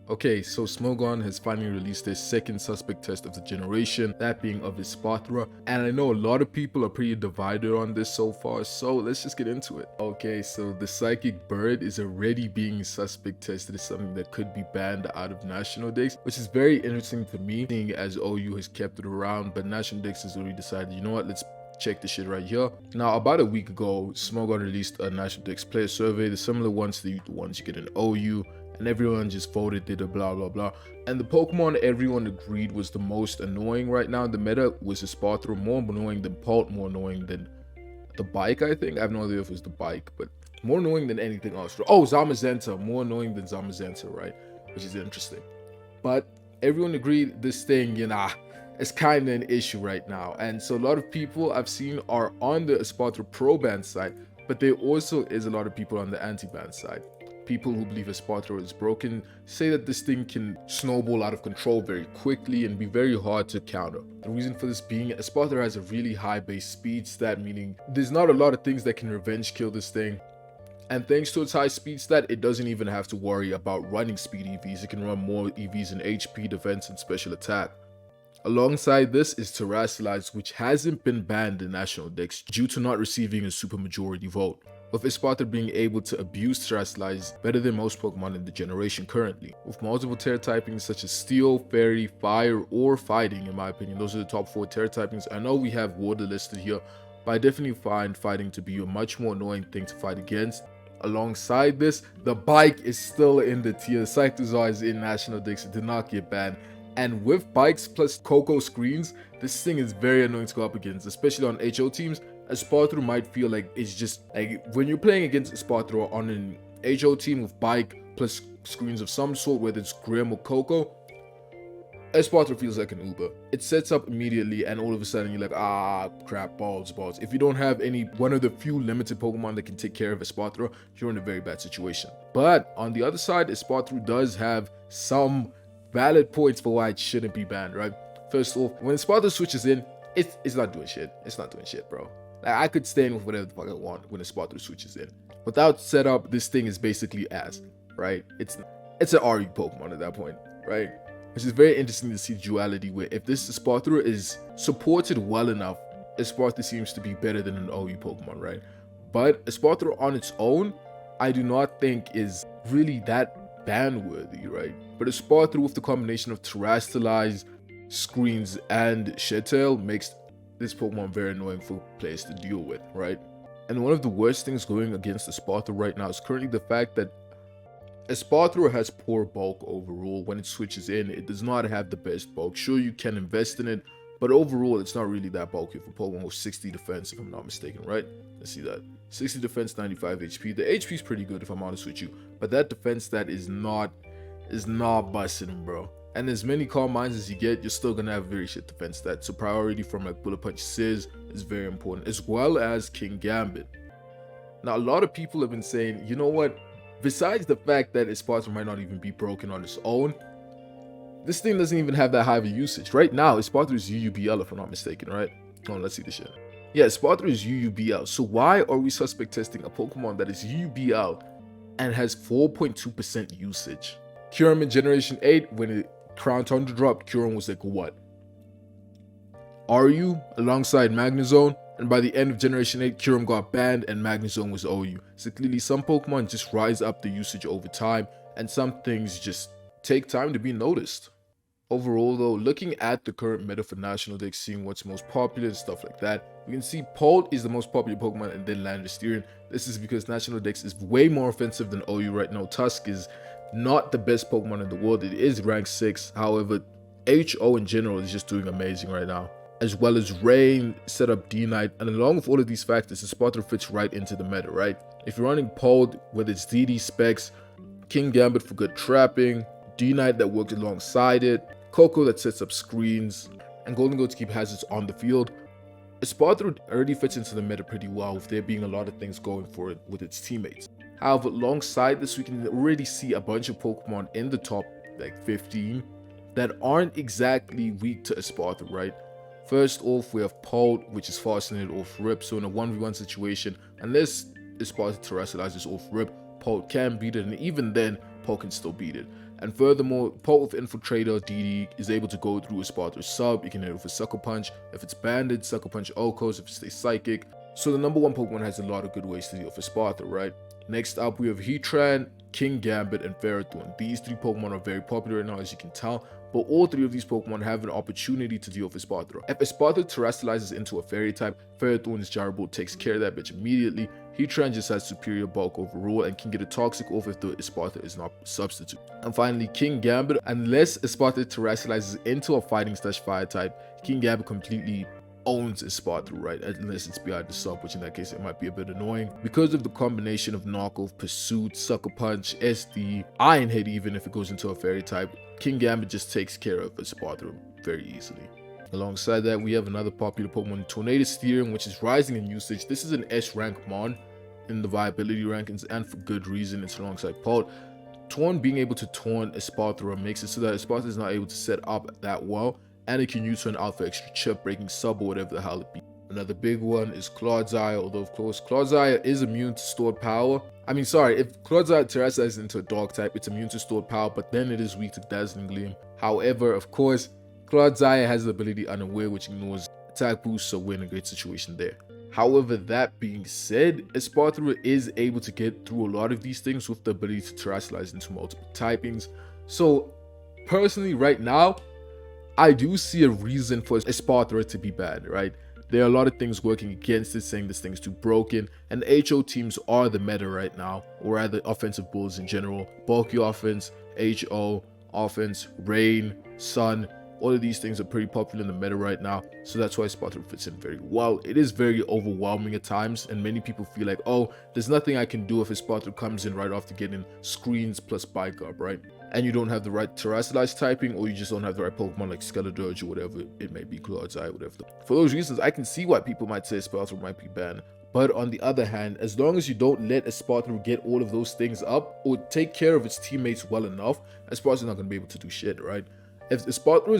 Okay, so Smogon has finally released their second suspect test of the generation, that being of Espathra, and I know a lot of people are pretty divided on this so far, so let's just get into it. Okay, so the psychic bird is already being suspect tested as something that could be banned out of National Decks, which is very interesting to me, seeing as OU has kept it around, but National Decks has already decided, you know what, let's check this shit right here. Now, about a week ago, Smogon released a National Decks player survey, the similar ones to the ones you get in OU, and everyone just voted, did a blah blah blah. And the Pokemon everyone agreed was the most annoying right now in the meta was Espathra, more annoying than Palt, more annoying than the bike, I think. I have no idea if it was the bike, but more annoying than anything else. Oh, Zamazenta, more annoying than Zamazenta, right? Which is interesting. But everyone agreed this thing, it's kind of an issue right now. And so a lot of people I've seen are on the Espathra pro ban side, but there also is a lot of people on the anti-ban side. People who believe Espathra is broken say that this thing can snowball out of control very quickly and be very hard to counter. The reason for this being, Espathra has a really high base speed stat, meaning there's not a lot of things that can revenge kill this thing. And thanks to its high speed stat, it doesn't even have to worry about running speed EVs. It can run more EVs in HP, defense, and special attack. Alongside this is Terastallize, which hasn't been banned in National Decks due to not receiving a supermajority vote, with Espathra being able to abuse Terastallize better than most Pokemon in the generation currently. With multiple Tera typings such as Steel, Fairy, Fire, or Fighting, in my opinion, those are the top 4 Tera typings. I know we have Water listed here, but I definitely find Fighting to be a much more annoying thing to fight against. Alongside this, the bike is still in the tier. Cyclozar is in National Decks, it did not get banned. And with bikes plus Coco screens, this thing is very annoying to go up against, especially on HO teams. Espathra might feel like it's just like when you're playing against Espathra on an HO team with bike plus screens of some sort, whether it's Grim or Coco, Espathra feels like an Uber. It sets up immediately and all of a sudden you're like, crap, balls. If you don't have one of the few limited Pokemon that can take care of Espathra, you're in a very bad situation. But on the other side, Espathra does have some valid points for why it shouldn't be banned, right? First off, when Espathra switches in, it's not doing shit. It's not doing shit, bro. Like, I could stand with whatever the fuck I want when Espathra switches in. Without setup, this thing is basically ass, right? It's an RU Pokemon at that point, right? Which is very interesting to see duality where if this Espathra is supported well enough, Espathra seems to be better than an OU Pokemon, right? But Espathra on its own, I do not think is really that ban-worthy, right? But Espathra with the combination of Terastallize, Screens, and Shedtail makes this Pokemon very annoying for players to deal with, right? And one of the worst things going against Espathra right now is currently the fact that Espathra has poor bulk overall. When it switches in, it does not have the best bulk. Sure, you can invest in it, but overall, it's not really that bulky for Pokemon with 60 defense, if I'm not mistaken, right? Let's see that. 60 defense, 95 HP. The HP is pretty good, if I'm honest with you, but that defense stat is not busting, bro. And as many Calm Minds as you get, you're still gonna have very shit defense stat. So priority from like Bullet Punch Sizz is very important, as well as King Gambit. Now, a lot of people have been saying, you know what? Besides the fact that Espathra might not even be broken on its own, this thing doesn't even have that high of a usage. Right now, Espathra is UUBL, if I'm not mistaken, right? Oh, let's see this shit. Yeah, Espathra is UUBL. So why are we suspect testing a Pokemon that is UUBL and has 4.2% usage? Kyurem in Generation 8, when it Crown Tundra dropped, Kyurem was like, what? RU alongside Magnezone, and by the end of Generation 8, Kyurem got banned and Magnezone was OU. So clearly some Pokemon just rise up the usage over time, and some things just take time to be noticed. Overall though, looking at the current meta for National Decks, seeing what's most popular and stuff like that, we can see Palt is the most popular Pokemon and then Landorus-Therian. This is because National Decks is way more offensive than OU right now. Tusk is not the best Pokemon in the world. It is ranked 6. However, HO in general is just doing amazing right now. As well as Rain, Setup, D-Knight, and along with all of these factors, the Espathra fits right into the meta, right? If you're running Palt, whether it's DD specs, King Gambit for good trapping, D-Knight that works alongside it, Coco that sets up screens, and Golden Goat to keep hazards on the field, Espathra already fits into the meta pretty well, with there being a lot of things going for it with its teammates. However, alongside this, we can already see a bunch of Pokemon in the top like 15 that aren't exactly weak to Espathra, right? First off, we have Palt, which is fastening it off rip, so in a 1v1 situation, unless Espathra terrestrializes off rip, Palt can beat it, and even then, Palt can still beat it. And furthermore, Pult with Infiltrator DD is able to go through Espathra's sub. You can hit it with a Sucker Punch. If it's Banded, Sucker Punch Okos. If it stays Psychic. So the number one Pokemon has a lot of good ways to deal with Espathra, right? Next up, we have Heatran, King Gambit, and Ferrothorn. These 3 Pokemon are very popular right now, as you can tell, but all 3 of these Pokemon have an opportunity to deal with Espathra. If Espathra terrestrializes into a Fairy type, Ferrothorn's Gyro takes care of that bitch immediately. Heatran just has superior bulk overall and can get a Toxic off if the Espathra is not substitute. And finally, King Gambit, unless Espathra terrestrializes into a Fighting/Fire type, King Gambit completely owns Espathra, right? Unless it's behind the sub, which in that case it might be a bit annoying. Because of the combination of Knockoff, Pursuit, Sucker Punch, SD, Iron Head, even if it goes into a Fairy type, King Gambit just takes care of Espathra very easily. Alongside that, we have another popular Pokemon, Landorus-Therian, which is rising in usage. This is an S rank Mon in the viability rankings, and for good reason. It's alongside Pult. Taunt, being able to taunt Espathra makes it so that Espathra is not able to set up that well, and it can use an alpha extra chip, breaking sub or whatever the hell it be. Another big one is Clodsire, although of course Clodsire is immune to stored power. If Clodsire terrestrializes into a dog type, it's immune to stored power, but then it is weak to Dazzling Gleam. However, of course, Clodsire has the ability Unaware, which ignores attack boost, so we're in a great situation there. However, that being said, Espathra is able to get through a lot of these things with the ability to terrestrialize into multiple typings. So personally, right now, I do see a reason for Espathra to be bad, right? There are a lot of things working against it, saying this thing's too broken, and the HO teams are the meta right now, or rather offensive bulls in general. Bulky offense, HO, offense, rain, sun, all of these things are pretty popular in the meta right now, so that's why Espathra fits in very well. It is very overwhelming at times, and many people feel like, oh, there's nothing I can do if Espathra comes in right after getting screens plus Bike Up, right? And you don't have the right terrestrialized typing, or you just don't have the right Pokemon like Skeledirge or whatever it may be, Clodsire, whatever. For those reasons, I can see why people might say Espathra might be banned. But on the other hand, as long as you don't let Espathra get all of those things up, or take care of its teammates well enough, Espathra's not going to be able to do shit, right? If Espathra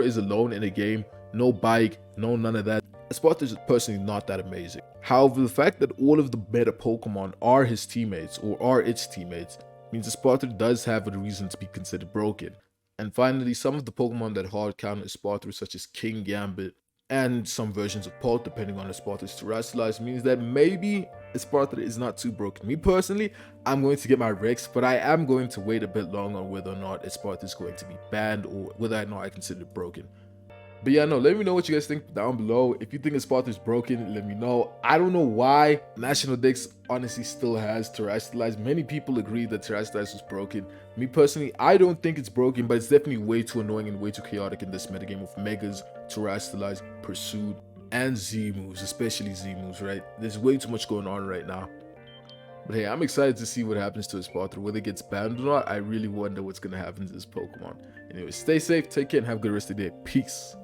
is alone in a game, no bike, no none of that, Espathra is personally not that amazing. However, the fact that all of the better Pokemon are his teammates, or are its teammates, means Espathra does have a reason to be considered broken. And finally, some of the Pokemon that hard counter Espathra, such as King Gambit and some versions of Pult, depending on Espathra's terrestrialized, means that maybe Espathra is not too broken. Me personally, I'm going to get my Rex, but I am going to wait a bit long on whether or not Espathra is going to be banned, or whether or not I consider it broken. But yeah, no, let me know what you guys think down below. If you think Espathra is broken, let me know. I don't know why National Dex honestly still has terrestrialized. Many people agree that terrestrialized was broken. Me personally, I don't think it's broken, but it's definitely way too annoying and way too chaotic in this metagame with Megas, terrestrialized, Pursuit, and Z moves, especially Z moves, right? There's way too much going on right now. But hey, I'm excited to see what happens to Espathra, whether it gets banned or not. I really wonder what's going to happen to this Pokemon. Anyway, stay safe, take care, and have a good rest of the day. Peace.